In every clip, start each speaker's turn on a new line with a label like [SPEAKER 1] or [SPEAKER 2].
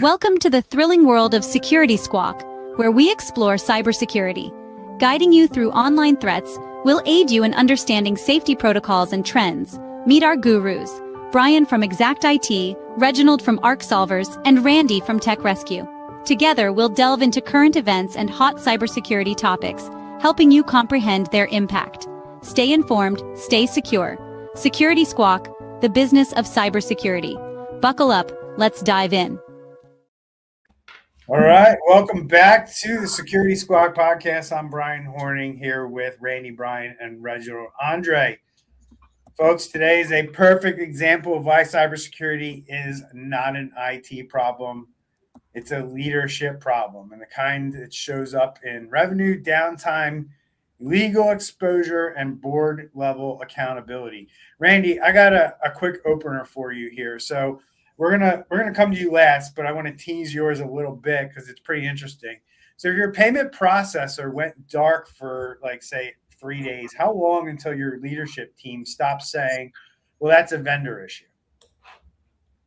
[SPEAKER 1] Welcome to the thrilling world of Security Squawk, where we explore cybersecurity. Guiding you through online threats, we'll aid you in understanding safety protocols and trends. Meet our gurus, Bryan from Exact IT, Reginald from Arc Solvers, and Randy from Tech Rescue. Together, we'll delve into current events and hot cybersecurity topics, helping you comprehend their impact. Stay informed, stay secure. Security Squawk, the business of cybersecurity. Buckle up, let's dive in.
[SPEAKER 2] All right, welcome back to the Security Squawk podcast. I'm Bryan Hornung here with Randy, Bryan, and Reginald Andre. Folks, today is a perfect example of why cybersecurity is not an IT problem. It's a leadership problem, and the kind that shows up in revenue, downtime, legal exposure, and board level accountability. Randy, I got a quick opener for you here. So we're gonna come to you last, but I want to tease yours a little bit because it's pretty interesting. So if your payment processor went dark for, like, say, 3 days, how long until your leadership team stops saying, well, that's a vendor issue?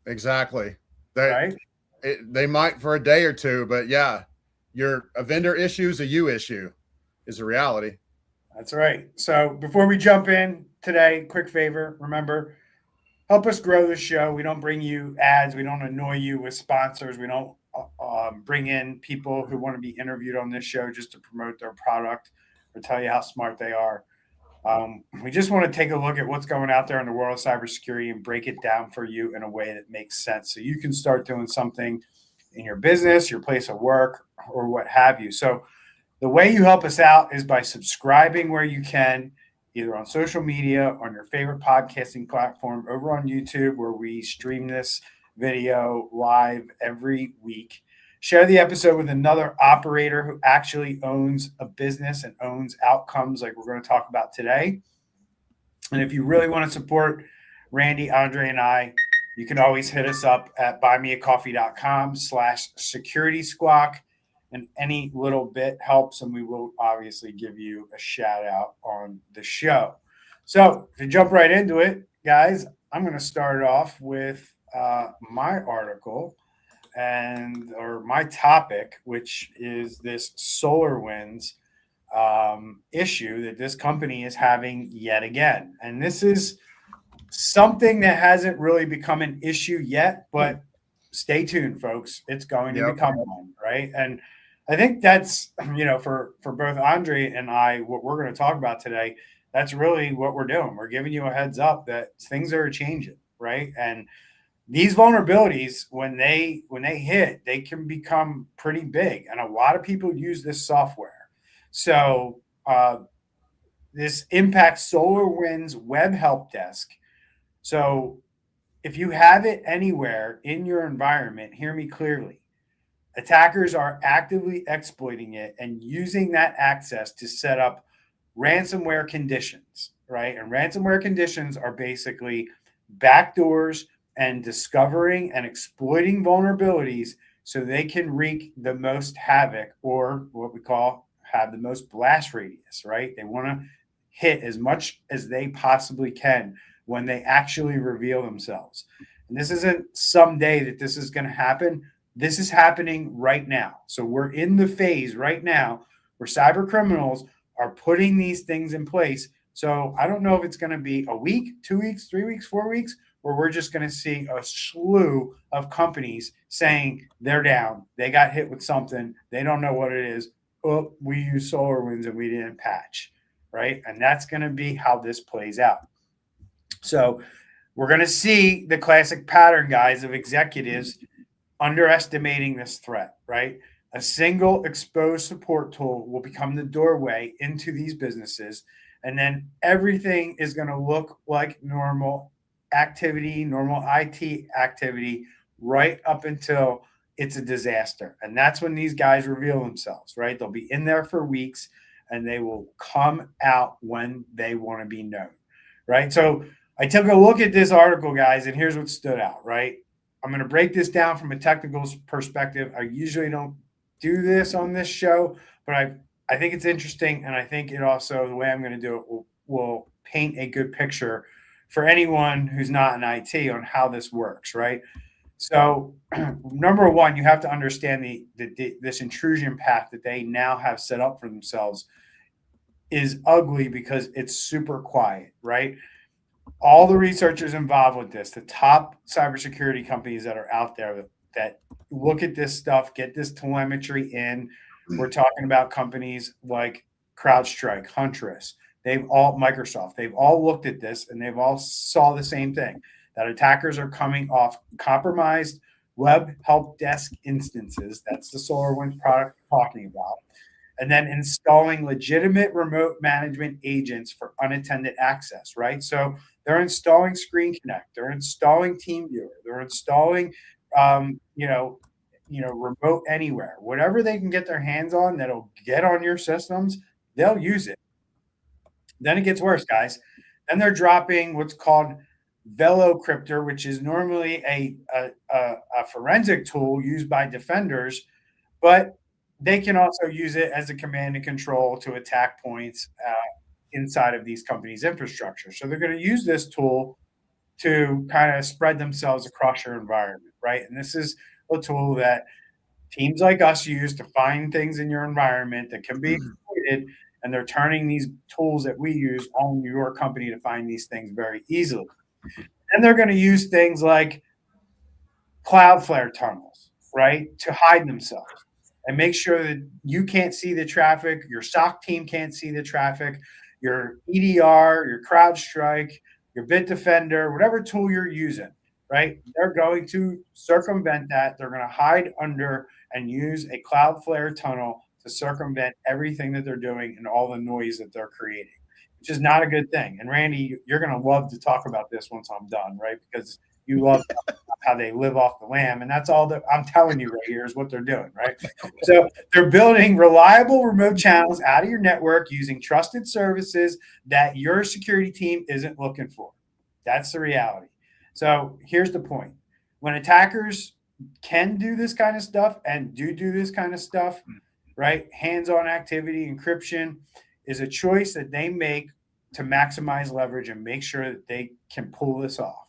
[SPEAKER 3] Exactly.
[SPEAKER 2] Right?
[SPEAKER 3] They might for a day or two, but yeah, a vendor issue is a you issue is a reality.
[SPEAKER 2] That's right. So before we jump in today, quick favor, remember, help us grow the show. We don't bring you ads. We don't annoy you with sponsors. We don't bring in people who want to be interviewed on this show just to promote their product or tell you how smart they are. We just want to take a look at what's going out there in the world of cybersecurity and break it down for you in a way that makes sense so you can start doing something in your business, your place of work, or what have you. So the way you help us out is by subscribing where you can, either on social media, on your favorite podcasting platform, over on YouTube, where we stream this video live every week. Share the episode with another operator who actually owns a business and owns outcomes like we're going to talk about today. And if you really want to support Randy, Andre, and I, you can always hit us up at buymeacoffee.com/security squawk. And any little bit helps, and we will obviously give you a shout out on the show. So to jump right into it, guys, I'm going to start off with my article or my topic, which is this SolarWinds issue that this company is having yet again. And this is something that hasn't really become an issue yet, but stay tuned, folks. It's going to become one, right? And I think that's, for both Andre and I, what we're going to talk about today, that's really what we're doing. We're giving you a heads up that things are changing, right? And these vulnerabilities, when they hit, they can become pretty big. And a lot of people use this software. So this impacts SolarWinds Web Help Desk. So if you have it anywhere in your environment, hear me clearly. Attackers are actively exploiting it and using that access to set up ransomware conditions, right? And ransomware conditions are basically backdoors and discovering and exploiting vulnerabilities so they can wreak the most havoc, or what we call have the most blast radius, right? They want to hit as much as they possibly can when they actually reveal themselves. And this isn't someday that this is going to happen. This is happening right now. So we're in the phase right now where cyber criminals are putting these things in place. So I don't know if it's going to be a week, 2 weeks, 3 weeks, 4 weeks, or we're just going to see a slew of companies saying they're down. They got hit with something. They don't know what it is. Oh, we use SolarWinds and we didn't patch, right? And that's going to be how this plays out. So we're going to see the classic pattern, guys, of executives underestimating this threat, right? A single exposed support tool will become the doorway into these businesses, and then everything is going to look like normal activity, normal IT activity, right up until it's a disaster. And that's when these guys reveal themselves, right? They'll be in there for weeks, and they will come out when they want to be known, right? So I took a look at this article, guys, and here's what stood out, right? I'm going to break this down from a technical perspective. I usually don't do this on this show, but I think it's interesting, and I think it also, the way I'm going to do it, will paint a good picture for anyone who's not in IT on how this works, right? So, number one, you have to understand this intrusion path that they now have set up for themselves is ugly because it's super quiet, right? All the researchers involved with this, the top cybersecurity companies that are out there that look at this stuff, get this telemetry in. We're talking about companies like CrowdStrike, Huntress, Microsoft, they've all looked at this and they've all saw the same thing, that attackers are coming off compromised web help desk instances. That's the SolarWinds product we're talking about. And then installing legitimate remote management agents for unattended access, right? So they're installing Screen Connect, they're installing TeamViewer, they're installing, remote anywhere, whatever they can get their hands on that'll get on your systems, they'll use it. Then it gets worse, guys. Then they're dropping what's called VeloCryptor, which is normally a forensic tool used by defenders, but they can also use it as a command and control to attack points inside of these companies' infrastructure. So they're going to use this tool to kind of spread themselves across your environment, right? And this is a tool that teams like us use to find things in your environment that can be exploited, and they're turning these tools that we use on your company to find these things very easily. And they're going to use things like Cloudflare tunnels, right, to hide themselves and make sure that you can't see the traffic, your SOC team can't see the traffic, your EDR, your CrowdStrike, your Bitdefender, whatever tool you're using, right? They're going to circumvent that. They're going to hide under and use a Cloudflare tunnel to circumvent everything that they're doing and all the noise that they're creating, which is not a good thing. And Randy, you're going to love to talk about this once I'm done, right? Because you love how they live off the lamb. And that's all that I'm telling you right here is what they're doing, right? So they're building reliable remote channels out of your network using trusted services that your security team isn't looking for. That's the reality. So here's the point. When attackers can do this kind of stuff and do this kind of stuff, right? Hands-on activity, encryption is a choice that they make to maximize leverage and make sure that they can pull this off.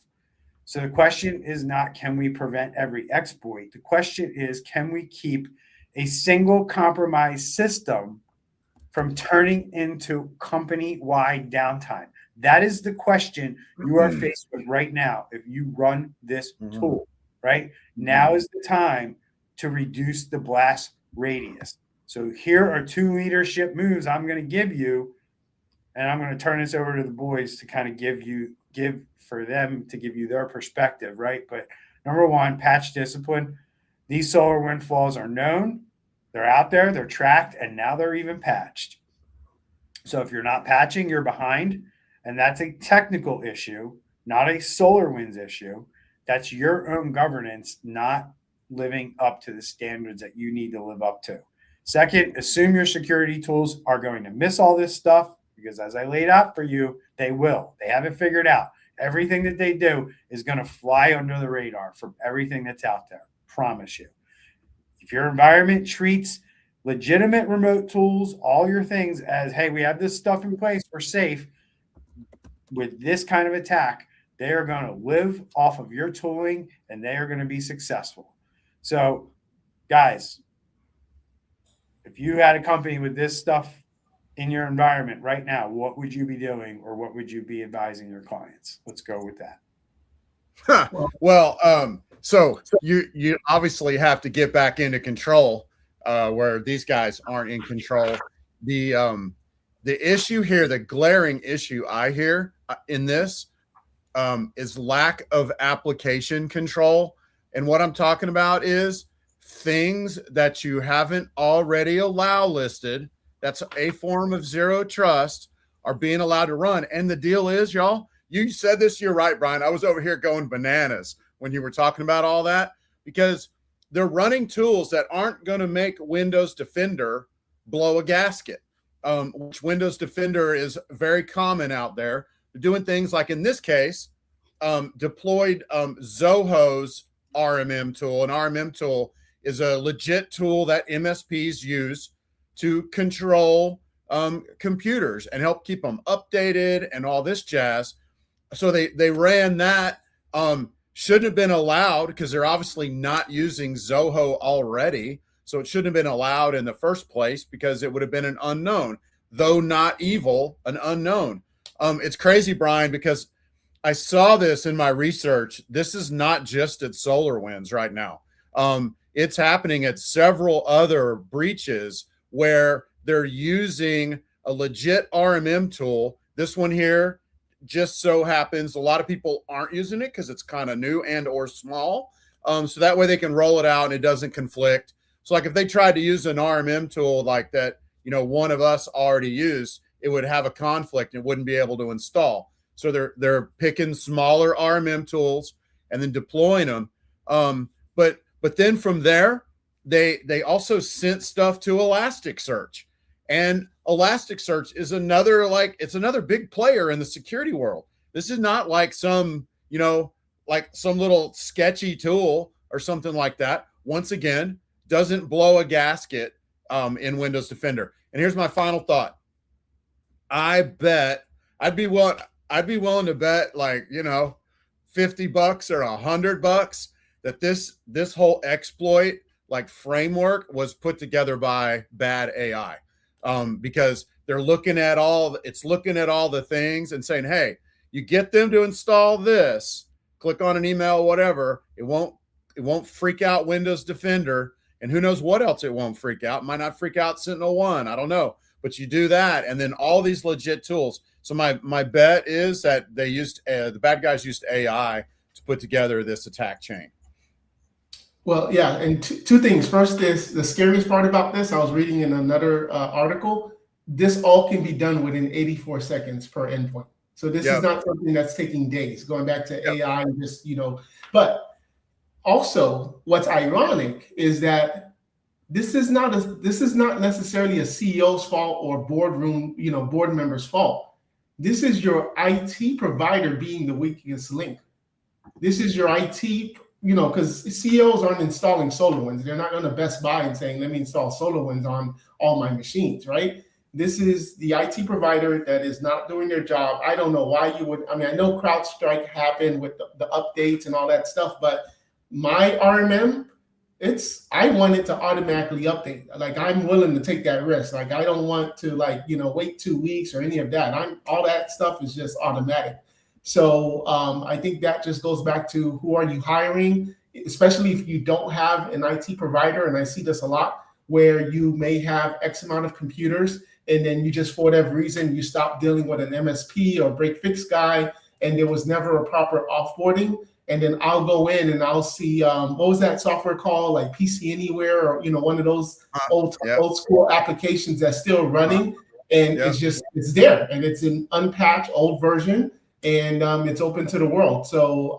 [SPEAKER 2] So the question is not, can we prevent every exploit? The question is, can we keep a single compromised system from turning into company-wide downtime? That is the question you are faced with right now if you run this tool, right? Now is the time to reduce the blast radius. So here are 2 leadership moves I'm going to give you, and I'm going to turn this over to the boys to kind of give them to give you their perspective, right? But number one, patch discipline. These SolarWinds flaws are known, they're out there, they're tracked, and now they're even patched. So if you're not patching, you're behind, and that's a technical issue, not a SolarWinds issue. That's your own governance not living up to the standards that you need to live up to. Second, assume your security tools are going to miss all this stuff, because as I laid out for you, they will. They have it figured out. Everything that they do is going to fly under the radar from everything that's out there. Promise you. If your environment treats legitimate remote tools, all your things as, hey, we have this stuff in place, we're safe, with this kind of attack, they are going to live off of your tooling and they are going to be successful. So, guys, if you had a company with this stuff in your environment right now, what would you be doing, or what would you be advising your clients? Let's go with that.
[SPEAKER 3] Well, so you obviously have to get back into control where these guys aren't in control. The issue here, the glaring issue I hear in this is lack of application control. And what I'm talking about is things that you haven't already listed. That's a form of zero trust are being allowed to run. And the deal is, y'all, you said this, you're right, Brian. I was over here going bananas when you were talking about all that, because they're running tools that aren't going to make Windows Defender blow a gasket, which Windows Defender is very common out there. They're doing things like, in this case, deployed Zoho's RMM tool. An RMM tool is a legit tool that MSPs use to control computers and help keep them updated and all this jazz. So they ran that. shouldn't have been allowed because they're obviously not using Zoho already. So it shouldn't have been allowed in the first place because it would have been an unknown, though not evil, an unknown. It's crazy, Bryan, because I saw this in my research. This is not just at SolarWinds right now. It's happening at several other breaches where they're using a legit RMM tool. This one here just so happens a lot of people aren't using it because it's kind of new and or small. So that way they can roll it out and it doesn't conflict. So like if they tried to use an RMM tool like that, one of us already used, it would have a conflict and it wouldn't be able to install. So they're picking smaller RMM tools and then deploying them. But then from there, they also sent stuff to Elasticsearch. And Elasticsearch is another big player in the security world. This is not like some little sketchy tool or something like that. Once again, doesn't blow a gasket in Windows Defender. And here's my final thought. I bet I'd be willing to bet $50 or $100 that this whole exploit framework was put together by bad AI, because they're looking at all the things and saying, hey, you get them to install this, click on an email, whatever, it won't freak out Windows Defender, and who knows what else it won't freak out. It might not freak out Sentinel-1, I don't know, but you do that, and then all these legit tools. So my bet is that they used the bad guys used AI to put together this attack chain.
[SPEAKER 4] Well, yeah, and two things. First is the scariest part about this. I was reading in another article. This all can be done within 84 seconds per endpoint. So this is not something that's taking days. Going back to AI, and just But also, what's ironic is that this is not necessarily a CEO's fault or board members' fault. This is your IT provider being the weakest link. This is your IT. Because CEOs aren't installing SolarWinds. They're not going to Best Buy and saying, let me install SolarWinds on all my machines, right? This is the IT provider that is not doing their job. I don't know why you would. I mean, I know CrowdStrike happened with the updates and all that stuff, but my RMM, I want it to automatically update. I'm willing to take that risk. I don't want to wait 2 weeks or any of that. All that stuff is just automatic. So I think that just goes back to who are you hiring, especially if you don't have an IT provider. And I see this a lot where you may have X amount of computers and then you just, for whatever reason, you stop dealing with an MSP or break fix guy and there was never a proper offboarding. And then I'll go in and I'll see, what was that software called? Like PC Anywhere or, one of those old school applications that's still running. And it's there and it's an unpatched old version. And it's open to the world. So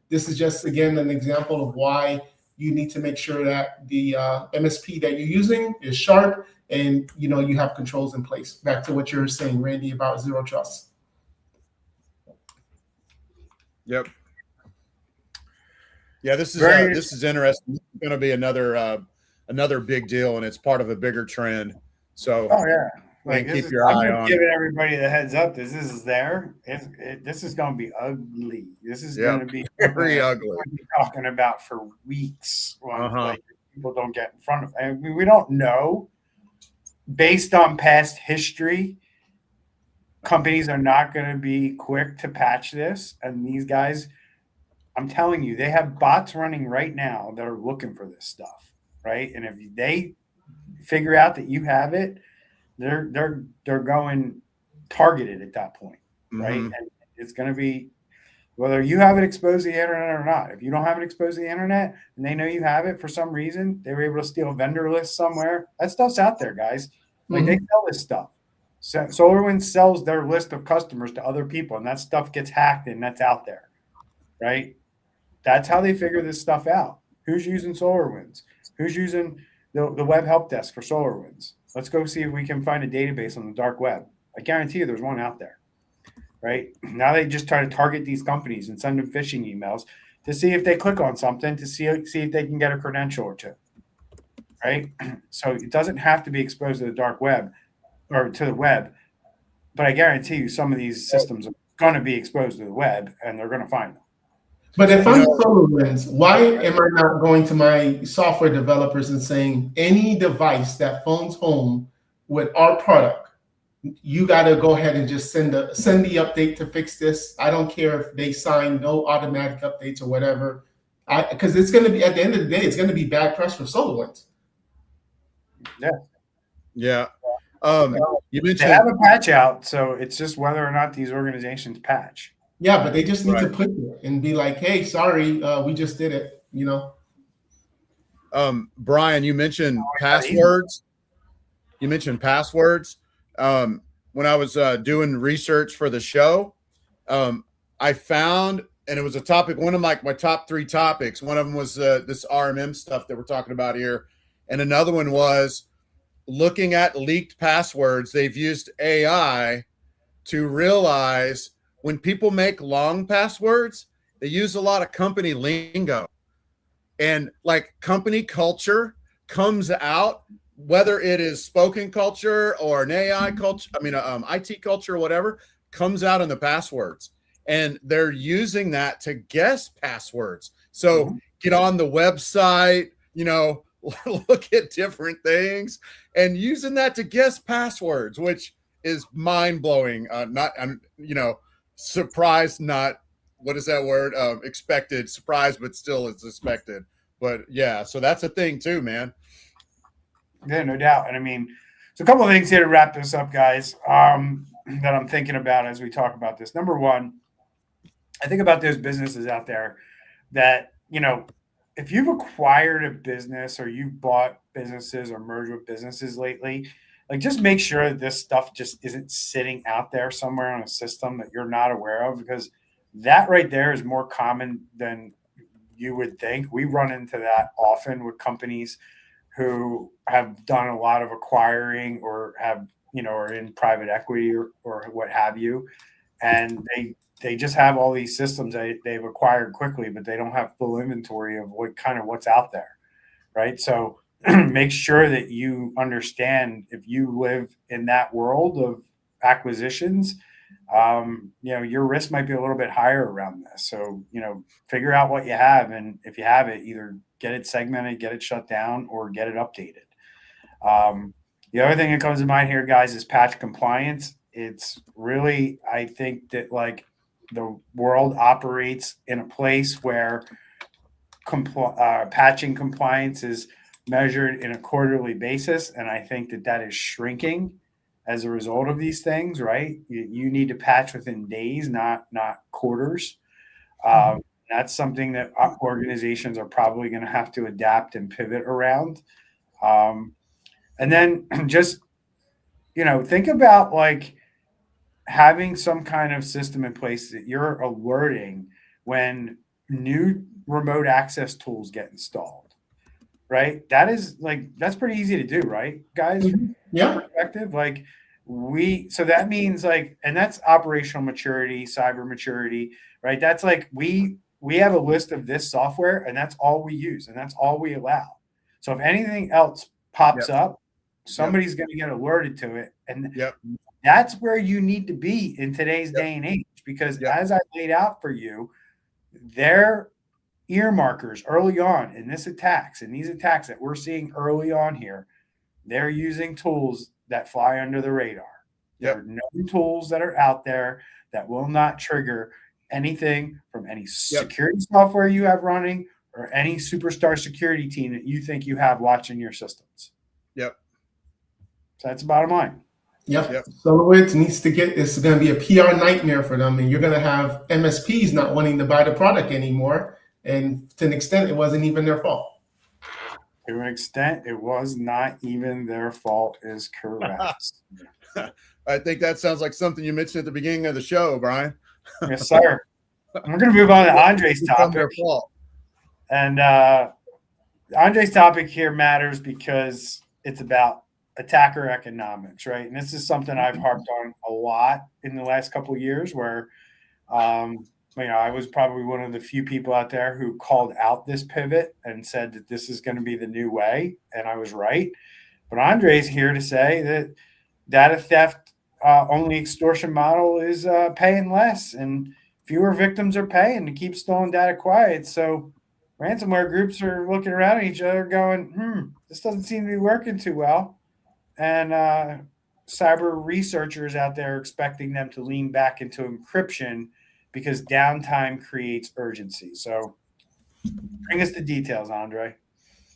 [SPEAKER 4] this is just, again, an example of why you need to make sure that the MSP that you're using is sharp and, you have controls in place. Back to what you're saying, Randy, about zero trust.
[SPEAKER 3] Yep. Yeah, this is interesting. It's going to be another big deal, and it's part of a bigger trend. So, keep your eye on.
[SPEAKER 2] I'm giving everybody the heads up. This is there. This is going to be ugly. This is going to be
[SPEAKER 3] very ugly.
[SPEAKER 2] We're going to be talking about for weeks. People don't get in front of. I mean, we don't know. Based on past history, companies are not going to be quick to patch this. And these guys, I'm telling you, they have bots running right now that are looking for this stuff, right? And if they figure out that you have it, they're going targeted at that point, right? And it's going to be whether you have it exposed to the internet or not. If you don't have it exposed to the internet and they know you have it for some reason, they were able to steal a vendor list somewhere. That stuff's out there, guys. They sell this stuff. So SolarWinds sells their list of customers to other people, and that stuff gets hacked, and that's out there, right? That's how they figure this stuff out. Who's using SolarWinds? Who's using the Web Help Desk for SolarWinds? Let's go see if we can find a database on the dark web. I guarantee you there's one out there, right? Now they just try to target these companies and send them phishing emails to see if they click on something, to see if they can get a credential or two, right? So it doesn't have to be exposed to the dark web or to the web, but I guarantee you some of these systems are going to be exposed to the web and they're going to find them.
[SPEAKER 4] But if I'm SolarWinds, why am I not going to my software developers and saying any device that phones home with our product, you got to go ahead and just send the update to fix this. I don't care if they sign no automatic updates or whatever, because it's going to be, at the end of the day, it's going to be bad press for SolarWinds.
[SPEAKER 3] Yeah. You mentioned
[SPEAKER 2] they have a patch out, so it's just whether or not these organizations patch.
[SPEAKER 4] Yeah, but they just need to put it and be like, "Hey, sorry, we just did it." You know.
[SPEAKER 3] Bryan, you mentioned passwords. You mentioned passwords. When I was doing research for the show, I found, and it was a topic, one of my top 3 topics. One of them was this RMM stuff that we're talking about here, and another one was looking at leaked passwords. They've used AI to realize when people make long passwords, they use a lot of company lingo, and like company culture comes out, whether it is spoken culture or an AI culture, IT culture or whatever, comes out in the passwords, and they're using that to guess passwords. So get on the website, look at different things and using that to guess passwords, which is mind blowing. Surprised, not, what is that word? Expected, surprised, but still it's expected. But yeah, so that's a thing too, man.
[SPEAKER 2] Yeah, no doubt. And I mean, so a couple of things here to wrap this up, guys, that I'm thinking about as we talk about this. Number one, I think about those businesses out there that, if you've acquired a business or you've bought businesses or merged with businesses lately, like just make sure that this stuff just isn't sitting out there somewhere on a system that you're not aware of, because that right there is more common than you would think. We run into that often with companies who have done a lot of acquiring or have, are in private equity or what have you. And they just have all these systems they've acquired quickly, but they don't have full inventory of what's out there. Right. So make sure that you understand, if you live in that world of acquisitions, your risk might be a little bit higher around this. So, figure out what you have. And if you have it, either get it segmented, get it shut down, or get it updated. The other thing that comes to mind here, guys, is patch compliance. It's really, I think that the world operates in a place where patching compliance is measured in a quarterly basis. And I think that is shrinking as a result of these things, right? You need to patch within days, not quarters. That's something that organizations are probably going to have to adapt and pivot around. And then just, think about having some kind of system in place that you're alerting when new remote access tools get installed, right? That's pretty easy to do, right, guys?
[SPEAKER 4] Yeah.
[SPEAKER 2] Perspective, so that means and that's operational maturity, cyber maturity, right? That's we have a list of this software and that's all we use and that's all we allow. So if anything else pops up, somebody's going to get alerted to it. And that's where you need to be in today's day and age, because as I laid out for you, their earmarkers early on in these attacks that we're seeing early on here, they're using tools that fly under the radar. There are known tools that are out there that will not trigger anything from any security software you have running or any superstar security team that you think you have watching your systems.
[SPEAKER 3] Yep.
[SPEAKER 2] So that's the bottom line.
[SPEAKER 4] Yep. SolarWinds needs to it's going to be a PR nightmare for them, and you're going to have MSPs not wanting to buy the product anymore. And to an extent, it wasn't even their fault.
[SPEAKER 2] To an extent, it was not even their fault is correct.
[SPEAKER 3] I think that sounds like something you mentioned at the beginning of the show, Bryan.
[SPEAKER 2] Yes, sir. We're going to move on to Andre's topic.
[SPEAKER 3] Their fault.
[SPEAKER 2] And Andre's topic here matters because it's about attacker economics, right? And this is something I've harped on a lot in the last couple of years, where I was probably one of the few people out there who called out this pivot and said that this is going to be the new way, and I was right. But Andre's here to say that data theft only extortion model is paying less, and fewer victims are paying to keep stolen data quiet. So ransomware groups are looking around at each other going, this doesn't seem to be working too well. And cyber researchers out there are expecting them to lean back into encryption because downtime creates urgency. So bring us the details, Andre.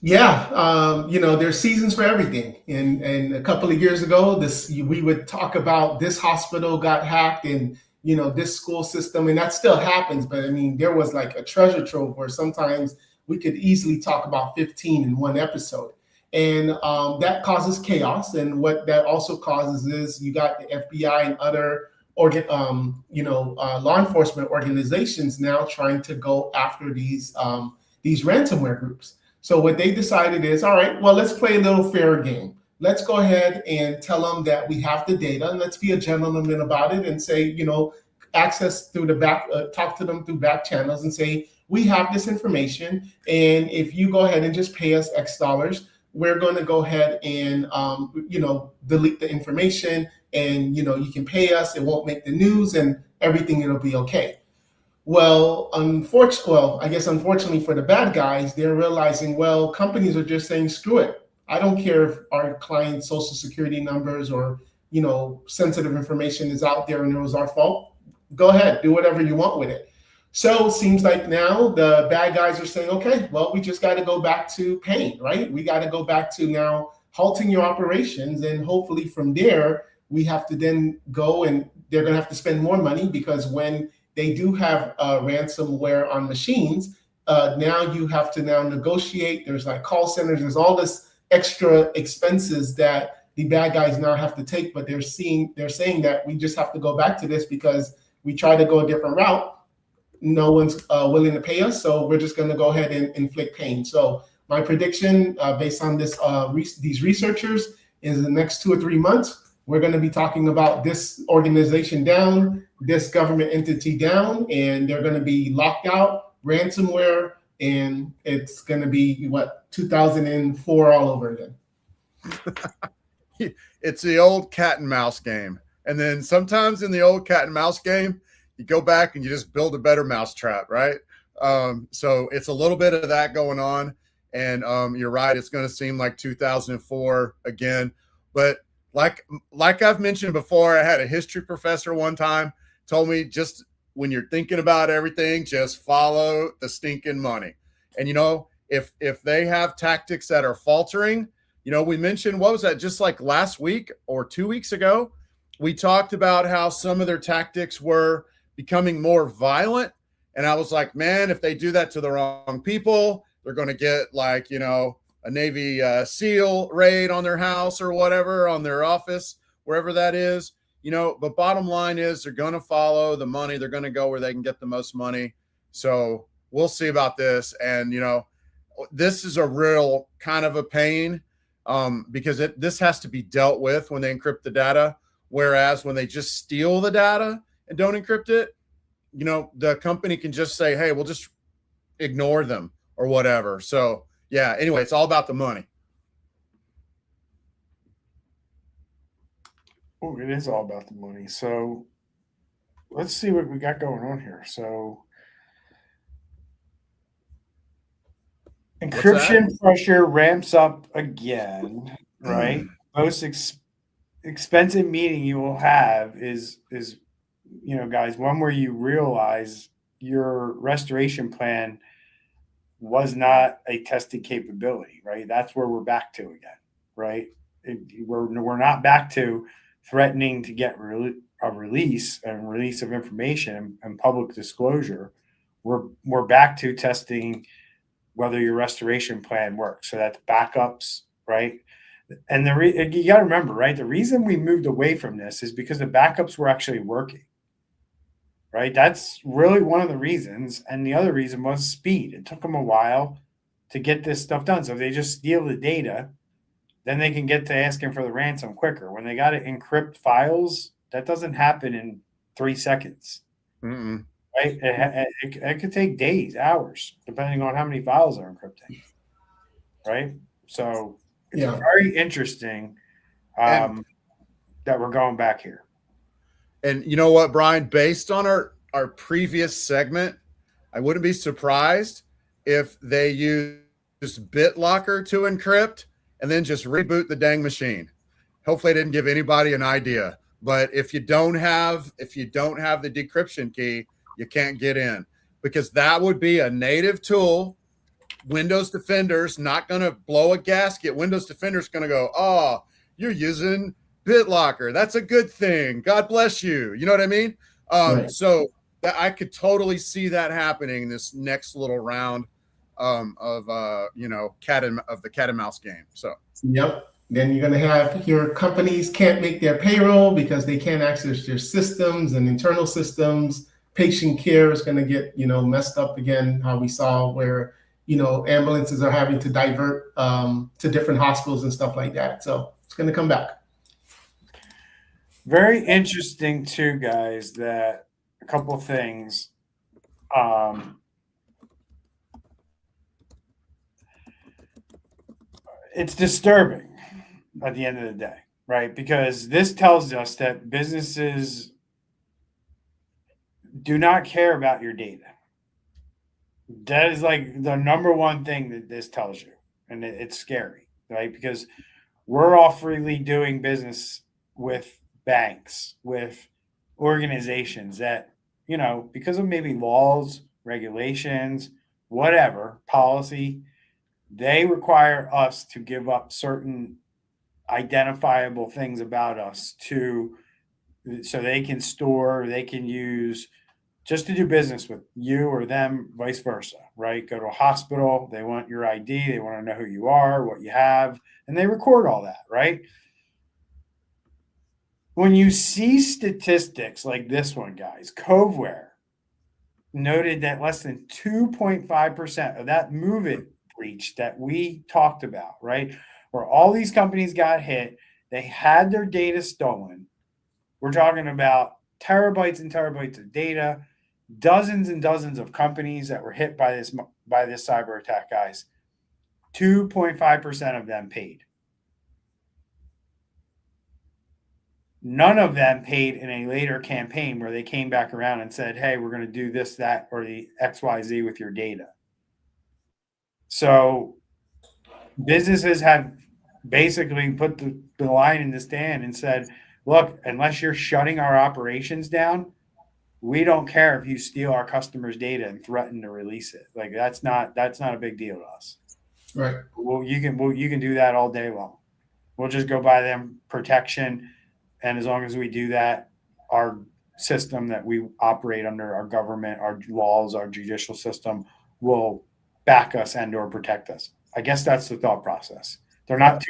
[SPEAKER 4] Yeah, there's seasons for everything. And a couple of years ago, we would talk about this hospital got hacked and this school system, and that still happens. But I mean, there was like a treasure trove where sometimes we could easily talk about 15 in one episode, and that causes chaos. And what that also causes is you got the FBI and other law enforcement organizations now trying to go after these ransomware groups. So what they decided is, all right, well, let's play a little fair game. Let's go ahead and tell them that we have the data, and let's be a gentleman about it and say, access through the back, talk to them through back channels and say, we have this information, and if you go ahead and just pay us X dollars, we're going to go ahead and, delete the information, and, you can pay us, it won't make the news, and everything, it'll be okay. Well, unfortunately for the bad guys, they're realizing, well, companies are just saying, screw it. I don't care if our client's social security numbers or, sensitive information is out there and it was our fault. Go ahead, do whatever you want with it. So it seems like now the bad guys are saying, okay, well, we just got to go back to paying, right? We got to go back to now halting your operations. And hopefully from there, we have to then go and they're going to have to spend more money because when they do have ransomware on machines. Now you have to now negotiate. There's like call centers. There's all this extra expenses that the bad guys now have to take. But they're saying that we just have to go back to this because we try to go a different route. No one's willing to pay us, so we're just going to go ahead and inflict pain. So my prediction, based on this, these researchers, is the next 2 or 3 months. We're going to be talking about this organization down, this government entity down, and they're going to be locked out, ransomware, and it's going to be, 2004 all over again.
[SPEAKER 3] It's the old cat and mouse game. And then sometimes in the old cat and mouse game, you go back and you just build a better mousetrap, right? So it's a little bit of that going on. And you're right, it's going to seem like 2004 again. But like I've mentioned before, I had a history professor one time told me, just when you're thinking about everything, just follow the stinking money. And, if they have tactics that are faltering, we mentioned, what was that, just like last week or 2 weeks ago, we talked about how some of their tactics were becoming more violent. And I was like, man, if they do that to the wrong people, they're going to get like, a Navy SEAL raid on their house or whatever, on their office, wherever that is, but bottom line is they're going to follow the money. They're going to go where they can get the most money. So we'll see about this. And, this is a real kind of a pain because this has to be dealt with when they encrypt the data. Whereas when they just steal the data and don't encrypt it, the company can just say, hey, we'll just ignore them or whatever. So yeah, anyway, it's all about the money.
[SPEAKER 2] Oh, it is all about the money. So let's see what we got going on here. So encryption pressure ramps up again, right? Most expensive meeting you will have is guys, one where you realize your restoration plan was not a tested capability, right? That's where we're back to again, right? We're not back to threatening to get a release of information and public disclosure. We're back to testing whether your restoration plan works. So that's backups, right? And you got to remember, right? The reason we moved away from this is because the backups were actually working. Right? That's really one of the reasons. And the other reason was speed. It took them a while to get this stuff done. So if they just steal the data, then they can get to asking for the ransom quicker. When they got to encrypt files, that doesn't happen in 3 seconds.
[SPEAKER 3] Mm-mm.
[SPEAKER 2] Right? It could take days, hours, depending on how many files are encrypting. Right? So it's very interesting that we're going back here.
[SPEAKER 3] And you know what, Brian, based on our previous segment, I wouldn't be surprised if they used BitLocker to encrypt and then just reboot the dang machine. Hopefully I didn't give anybody an idea. But if you don't have the decryption key, you can't get in, because that would be a native tool. Windows Defender's not going to blow a gasket. Windows Defender's going to go, oh, you're using BitLocker. That's a good thing. God bless you. You know what I mean?
[SPEAKER 4] Right.
[SPEAKER 3] So that I could totally see that happening this next little round of the cat and mouse game. So
[SPEAKER 4] yep. Then you're going to have your companies can't make their payroll because they can't access their systems and internal systems. Patient care is going to get, messed up again, how we saw where, ambulances are having to divert to different hospitals and stuff like that. So it's going to come back.
[SPEAKER 2] Very interesting too, guys, that a couple of things. It's disturbing at the end of the day, right? Because this tells us that businesses do not care about your data. That is like the number one thing that this tells you. And it's scary, right? Because we're all freely doing business with banks, with organizations that, because of maybe laws, regulations, whatever, policy, they require us to give up certain identifiable things about us so they can store, they can use just to do business with you or them, vice versa, right? Go to a hospital, they want your ID, they want to know who you are, what you have, and they record all that, right? When you see statistics like this one, guys, Coveware noted that less than 2.5% of that MOVEit breach that we talked about, right, where all these companies got hit, they had their data stolen. We're talking about terabytes and terabytes of data, dozens and dozens of companies that were hit by this cyber attack, guys. 2.5% of them paid. None of them paid in a later campaign where they came back around and said, hey, we're going to do this, that, or the XYZ with your data. So businesses have basically put the line in the stand and said, look, unless you're shutting our operations down, we don't care if you steal our customers' data and threaten to release it. Like that's not a big deal to us.
[SPEAKER 4] Right.
[SPEAKER 2] Well, you can do that all day long. We'll just go buy them protection. And as long as we do that, our system that we operate under, our government, our laws, our judicial system will back us and or protect us. I guess that's the thought process. They're not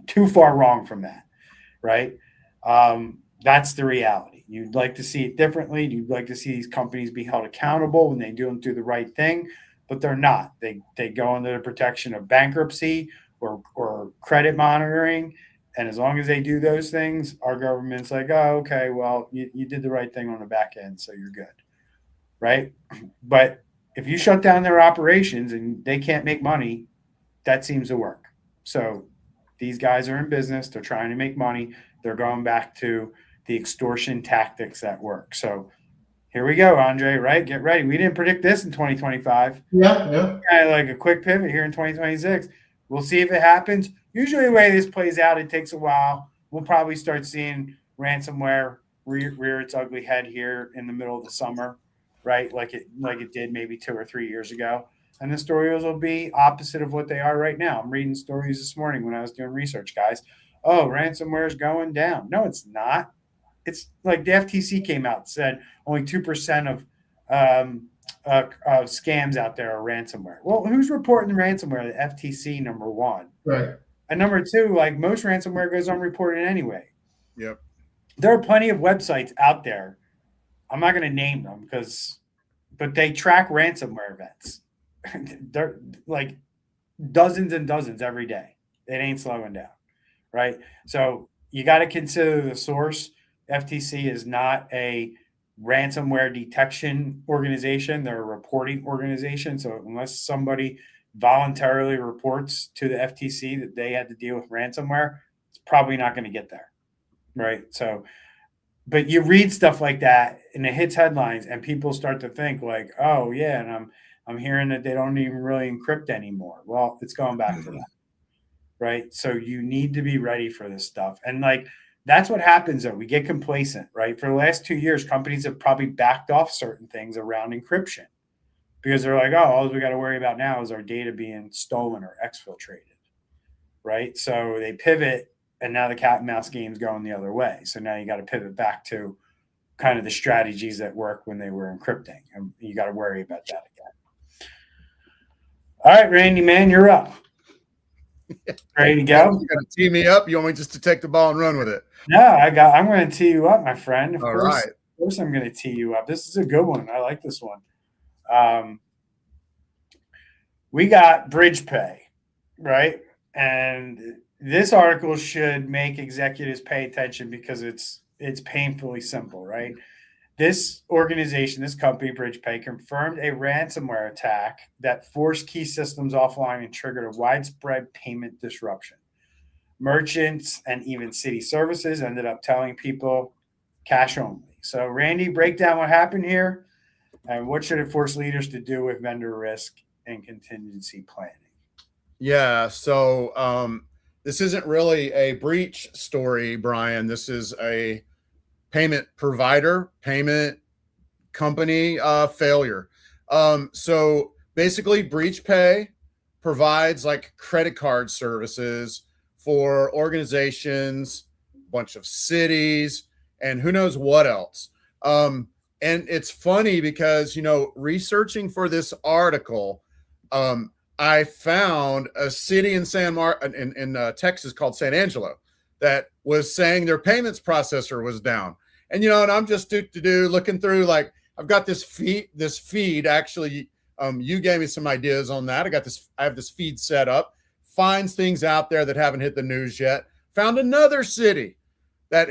[SPEAKER 2] too far wrong from that, right? That's the reality. You'd like to see it differently. You'd like to see these companies be held accountable when they do the right thing, but they're not. They go under the protection of bankruptcy or credit monitoring. And as long as they do those things, our government's like, oh, okay, well, you did the right thing on the back end, so you're good, right? But if you shut down their operations and they can't make money, that seems to work. So these guys are in business. They're trying to make money. They're going back to the extortion tactics that work. So here we go, Andre, right? Get ready. We didn't predict this in 2025.
[SPEAKER 4] Yeah.
[SPEAKER 2] Like a quick pivot here in 2026. We'll see if it happens. Usually the way this plays out, it takes a while. We'll probably start seeing ransomware rear its ugly head here in the middle of the summer, right? Like it did maybe 2 or 3 years ago. And the stories will be opposite of what they are right now. I'm reading stories this morning when I was doing research, guys. Oh, ransomware is going down. No, it's not. It's like the FTC came out and said only 2% of scams out there are ransomware. Well, who's reporting the ransomware? The FTC, number one.
[SPEAKER 4] Right.
[SPEAKER 2] And number two, like most ransomware goes unreported anyway.
[SPEAKER 3] Yep.
[SPEAKER 2] There are plenty of websites out there. I'm not going to name them but they track ransomware events. They're like dozens and dozens every day. It ain't slowing down, right? So you got to consider the source. FTC is not a ransomware detection organization. They're a reporting organization. So unless somebody voluntarily reports to the FTC that they had to deal with ransomware, it's probably not going to get there, right? So but you read stuff like that and it hits headlines and people start to think like, oh yeah, and I'm hearing that they don't even really encrypt anymore. Well, it's going back to that, right? So you need to be ready for this stuff. And like that's what happens though. We get complacent, right? For the last 2 years, companies have probably backed off certain things around encryption because they're like, oh, all we got to worry about now is our data being stolen or exfiltrated, right? So they pivot, and now the cat and mouse game's going the other way. So now you got to pivot back to kind of the strategies that work when they were encrypting, and you got to worry about that again. All right, Randy, man, you're up. Ready to go?
[SPEAKER 3] You're going to tee me up? You want me just to take the ball and run with it?
[SPEAKER 2] No, I'm going to tee you up, my friend. Of
[SPEAKER 3] course,
[SPEAKER 2] of course, I'm going to tee you up. This is a good one. I like this one. We got BridgePay, right? And this article should make executives pay attention because it's painfully simple, right? This organization, this company, BridgePay, confirmed a ransomware attack that forced key systems offline and triggered a widespread payment disruption. Merchants and even city services ended up telling people cash only. So, Randy, break down what happened here and what should it force leaders to do with vendor risk and contingency planning?
[SPEAKER 3] Yeah, so this isn't really a breach story, Brian. This is a payment provider, payment company failure. So basically, BridgePay provides like credit card services for organizations, a bunch of cities, and who knows what else. And it's funny because, researching for this article, I found a city in in Texas called San Angelo that was saying their payments processor was down. And, and I'm just looking through, like, I've got this feed actually. You gave me some ideas on that. I have this feed set up, finds things out there that haven't hit the news yet. Found another city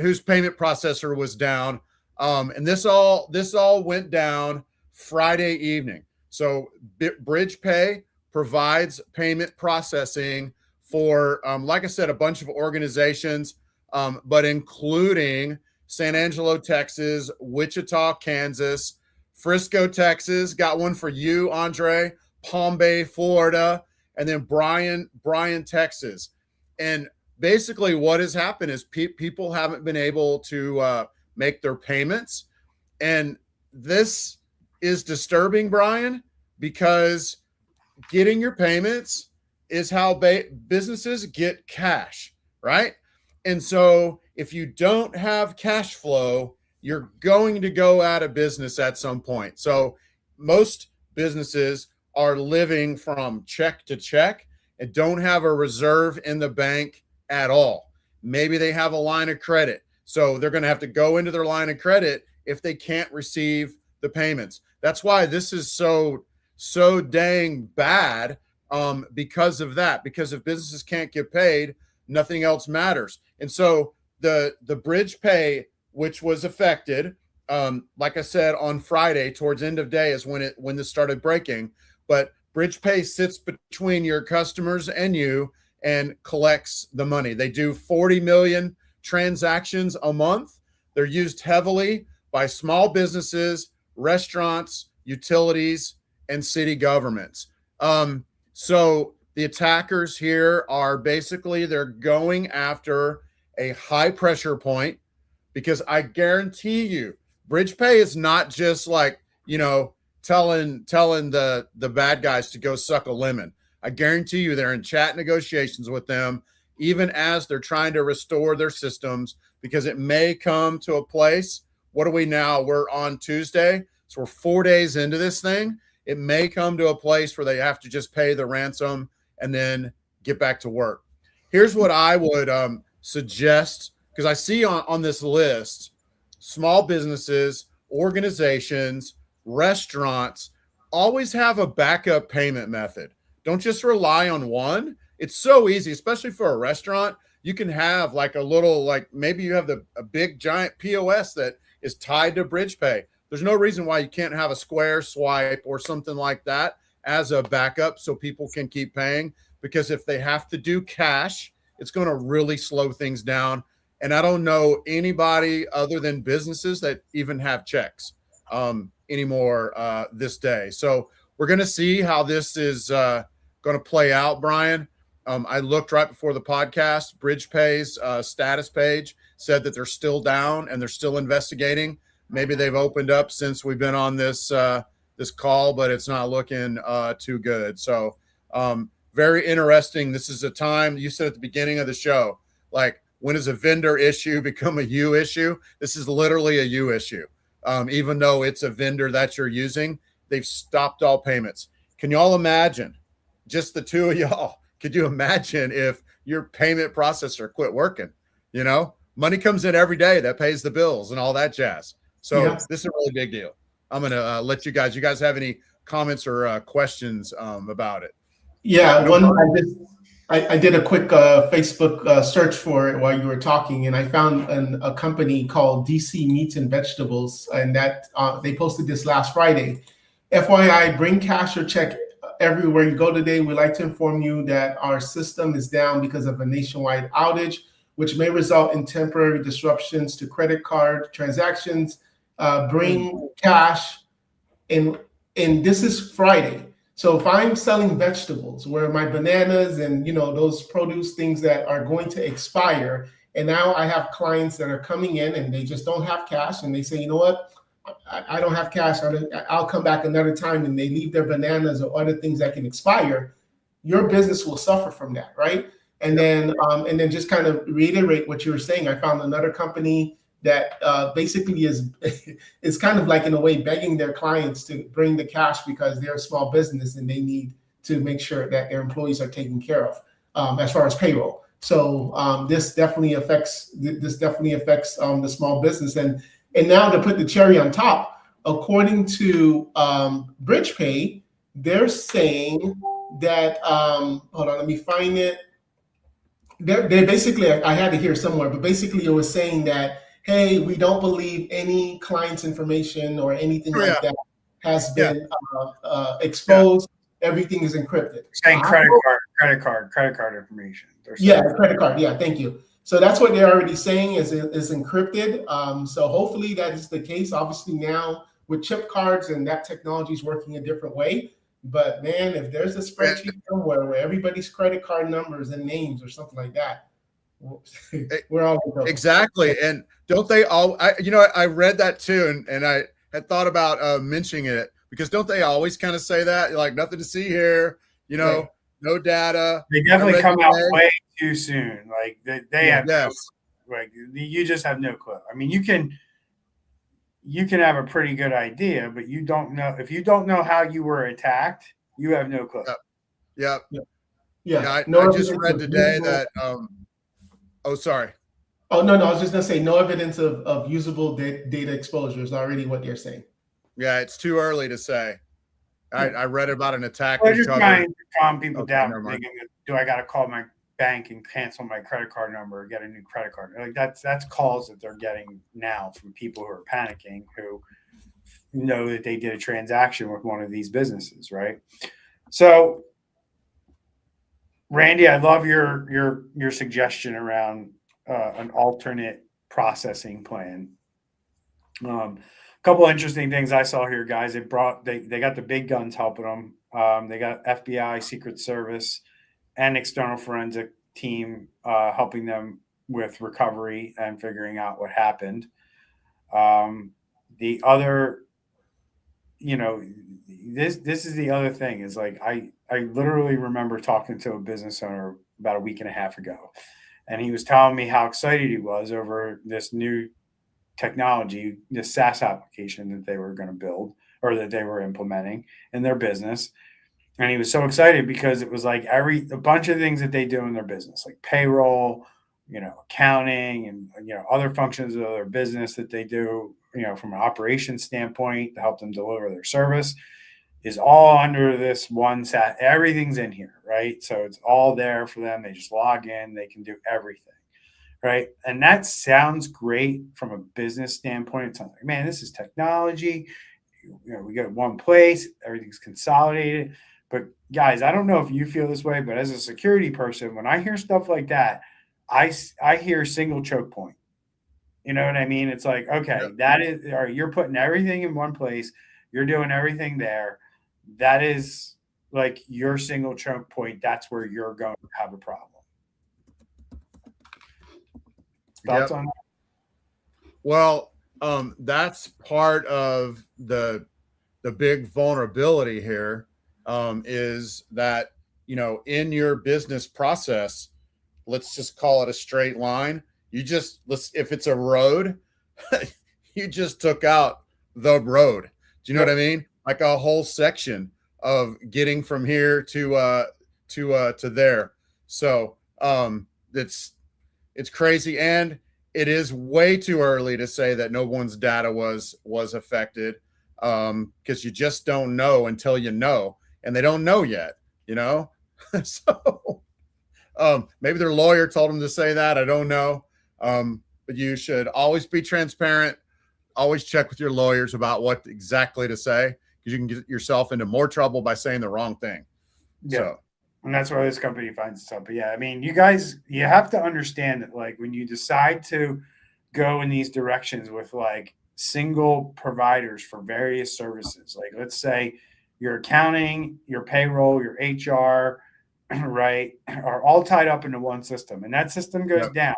[SPEAKER 3] whose payment processor was down. And this all went down Friday evening. So BridgePay provides payment processing for, like I said, a bunch of organizations, but including San Angelo, Texas, Wichita, Kansas, Frisco, Texas, got one for you, Andre, Palm Bay, Florida, and then Bryan, Texas. And basically what has happened is people haven't been able to make their payments. And this is disturbing, Brian, because getting your payments is how businesses get cash, right? And so if you don't have cash flow, you're going to go out of business at some point. So most businesses are living from check to check and don't have a reserve in the bank at all. Maybe they have a line of credit. So they're going to have to go into their line of credit if they can't receive the payments. That's why this is so dang bad, because of that. Because if businesses can't get paid, nothing else matters. And so the BridgePay, which was affected, like I said, on Friday towards end of day is when this started breaking. But BridgePay sits between your customers and you and collects the money. They do 40 million transactions a month. They're used heavily by small businesses, restaurants, utilities, and city governments. So the attackers here are basically, they're going after a high pressure point, because I guarantee you, BridgePay is not just like, telling the bad guys to go suck a lemon. I guarantee you they're in chat negotiations with them, even as they're trying to restore their systems, because it may come to a place. What are we now? We're on Tuesday. So we're 4 days into this thing. It may come to a place where they have to just pay the ransom and then get back to work. Here's what I would suggest, because I see on this list, small businesses, organizations, restaurants always have a backup payment method. Don't just rely on one. It's so easy, especially for a restaurant. You can have like a little, like maybe you have a big giant POS that is tied to BridgePay. There's no reason why you can't have a Square swipe or something like that as a backup so people can keep paying, because if they have to do cash, it's going to really slow things down. And I don't know anybody other than businesses that even have checks anymore this day. So we're going to see how this is going to play out, Bryan. I looked right before the podcast. BridgePay's status page said that they're still down and they're still investigating. Maybe they've opened up since we've been on this this call, but it's not looking too good. So very interesting. This is a time, you said at the beginning of the show, like, when does a vendor issue become a you issue? This is literally a you issue. Even though it's a vendor that you're using, they've stopped all payments. Can y'all imagine, just the two of y'all, could you imagine if your payment processor quit working? You know, money comes in every day that pays the bills and all that jazz. So This is a really big deal. I'm going to let you guys have any comments or questions about it?
[SPEAKER 4] Yeah, I did a quick Facebook search for it while you were talking, and I found a company called DC Meats and Vegetables, and that they posted this last Friday. FYI, bring cash or check everywhere you go today. We'd like to inform you that our system is down because of a nationwide outage, which may result in temporary disruptions to credit card transactions. Bring cash, and this is Friday. So if I'm selling vegetables, where my bananas and those produce things that are going to expire, and now I have clients that are coming in and they just don't have cash, and they say, you know what, I don't have cash, I'll come back another time, and they leave their bananas or other things that can expire, your business will suffer from that, right? And then just kind of reiterate what you were saying. I found another company that basically is kind of like, in a way, begging their clients to bring the cash because they're a small business and they need to make sure that their employees are taken care of as far as payroll. So this definitely affects the small business. And now, to put the cherry on top, according to BridgePay, they're saying that hold on, let me find it. They basically, I had to hear somewhere, but basically it was saying that, hey, we don't believe any client's information or anything like that has been exposed. Everything is encrypted.
[SPEAKER 2] Saying credit card information.
[SPEAKER 4] Credit card. Yeah, thank you. So that's what they're already saying is encrypted. So hopefully that is the case. Obviously now with chip cards and that technology is working a different way. But man, if there's a spreadsheet somewhere where everybody's credit card numbers and names or something like that, we're all
[SPEAKER 3] exactly. And don't they all? I read that too, and I had thought about mentioning it, because don't they always kind of say that, like, nothing to see here, no data?
[SPEAKER 2] They definitely come out way too soon. Like they have like you just have no clue. I mean, you can have a pretty good idea, but you don't know. If you don't know how you were attacked, you have no clue.
[SPEAKER 3] Yeah. I just read today that. Oh, sorry.
[SPEAKER 4] Oh, no, I was just going to say no evidence of usable data exposure is already what you're saying.
[SPEAKER 3] Yeah, it's too early to say. I read about an attack.
[SPEAKER 2] They're just trying to calm people down. Thinking, do I got to call my bank and cancel my credit card number or get a new credit card? Like that's calls that they're getting now from people who are panicking, who know that they did a transaction with one of these businesses, right? So, Randy, I love your suggestion around an alternate processing plan. A couple interesting things I saw here, guys. They got the big guns helping them. They got FBI, Secret Service, and external forensic team helping them with recovery and figuring out what happened. The other, this is the other thing is, like, I literally remember talking to a business owner about a week and a half ago, and he was telling me how excited he was over this new technology, this SaaS application that they were going to build or that they were implementing in their business. And he was so excited because it was like a bunch of things that they do in their business, like payroll, accounting, and other functions of their business that they do, from an operations standpoint to help them deliver their service, is all under this one SaaS. Everything's in here, right? So it's all there for them. They just log in, they can do everything, right? And that sounds great from a business standpoint. It sounds like, man, this is technology. We got one place, everything's consolidated. But guys, I don't know if you feel this way, but as a security person, when I hear stuff like that, I hear single choke point. You know what I mean? It's like, okay, that is, or you're putting everything in one place. You're doing everything there. That is like your single choke point. That's where you're going to have a problem. Thoughts on that?
[SPEAKER 3] Well, that's part of the big vulnerability here, is that, you know, in your business process, let's just call it a straight line. If it's a road, you just took out the road. Do you know what I mean? Like a whole section of getting from here to there. So it's crazy, and it is way too early to say that no one's data was affected, because you just don't know until you know, and they don't know yet, you know. So maybe their lawyer told them to say that. I don't know. But you should always be transparent. Always check with your lawyers about what exactly to say, because you can get yourself into more trouble by saying the wrong thing.
[SPEAKER 2] Yeah.
[SPEAKER 3] So,
[SPEAKER 2] and that's why this company finds itself. But yeah, I mean, you guys, you have to understand that, like, when you decide to go in these directions with like single providers for various services, like let's say your accounting, your payroll, your HR, right, are all tied up into one system, and that system goes down.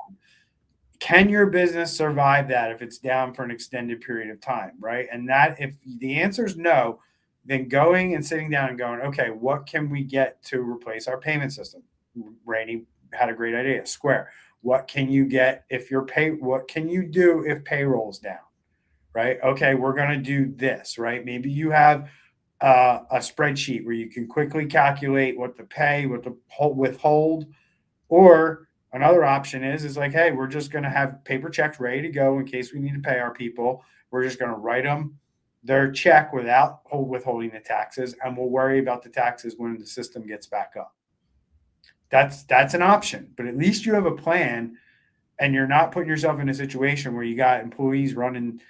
[SPEAKER 2] Can your business survive that if it's down for an extended period of time, right? And that, if the answer is no, then going and sitting down and going, okay, what can we get to replace our payment system? Randy had a great idea. Square. What can you get if what can you do if payroll's down, right? Okay, we're going to do this, right? Maybe you have a spreadsheet where you can quickly calculate what to pay, what to withhold, or another option is like, hey, we're just going to have paper checks ready to go in case we need to pay our people. We're just going to write them their check without withholding the taxes, and we'll worry about the taxes when the system gets back up. That's an option, but at least you have a plan, and you're not putting yourself in a situation where you got employees running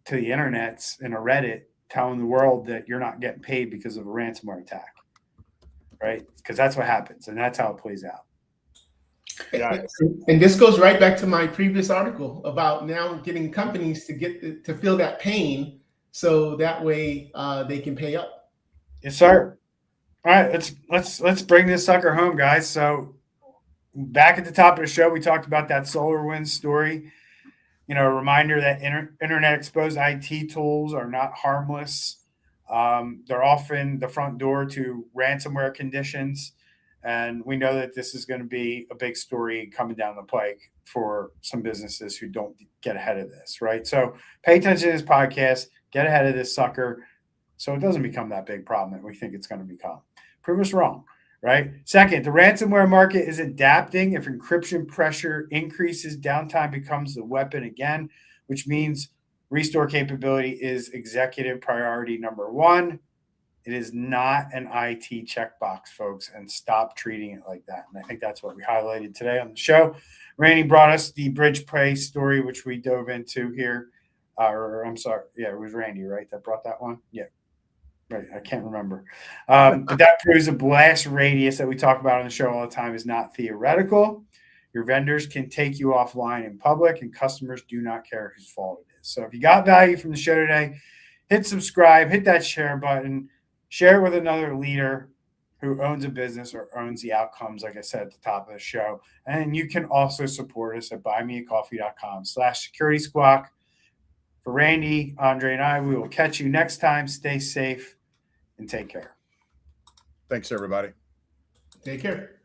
[SPEAKER 2] to the internets in a Reddit telling the world that you're not getting paid because of a ransomware attack, right? Because that's what happens, and that's how it plays out.
[SPEAKER 4] Yeah. And this goes right back to my previous article about now getting companies to feel that pain, so that way they can pay up.
[SPEAKER 2] Yes, sir. All right, let's bring this sucker home, guys. So back at the top of the show, we talked about that SolarWinds story. You know, a reminder that internet exposed IT tools are not harmless. They're often the front door to ransomware conditions. And we know that this is going to be a big story coming down the pike for some businesses who don't get ahead of this, right? So pay attention to this podcast, get ahead of this sucker, so it doesn't become that big problem that we think it's going to become. Prove us wrong, right? Second, the ransomware market is adapting. If encryption pressure increases, downtime becomes the weapon again, which means restore capability is executive priority number one. It is not an IT checkbox, folks, and stop treating it like that. And I think that's what we highlighted today on the show. Randy brought us the BridgePay story, which we dove into here. I'm sorry. Yeah, it was Randy, right, that brought that one? Yeah. Right. I can't remember. But that proves a blast radius that we talk about on the show all the time is not theoretical. Your vendors can take you offline in public, and customers do not care whose fault it is. So if you got value from the show today, hit subscribe, hit that share button, share it with another leader who owns a business or owns the outcomes, like I said at the top of the show. And you can also support us at buymeacoffee.com/Security Squawk. For Randy, Andre, and I, we will catch you next time. Stay safe and take care.
[SPEAKER 3] Thanks, everybody.
[SPEAKER 4] Take care.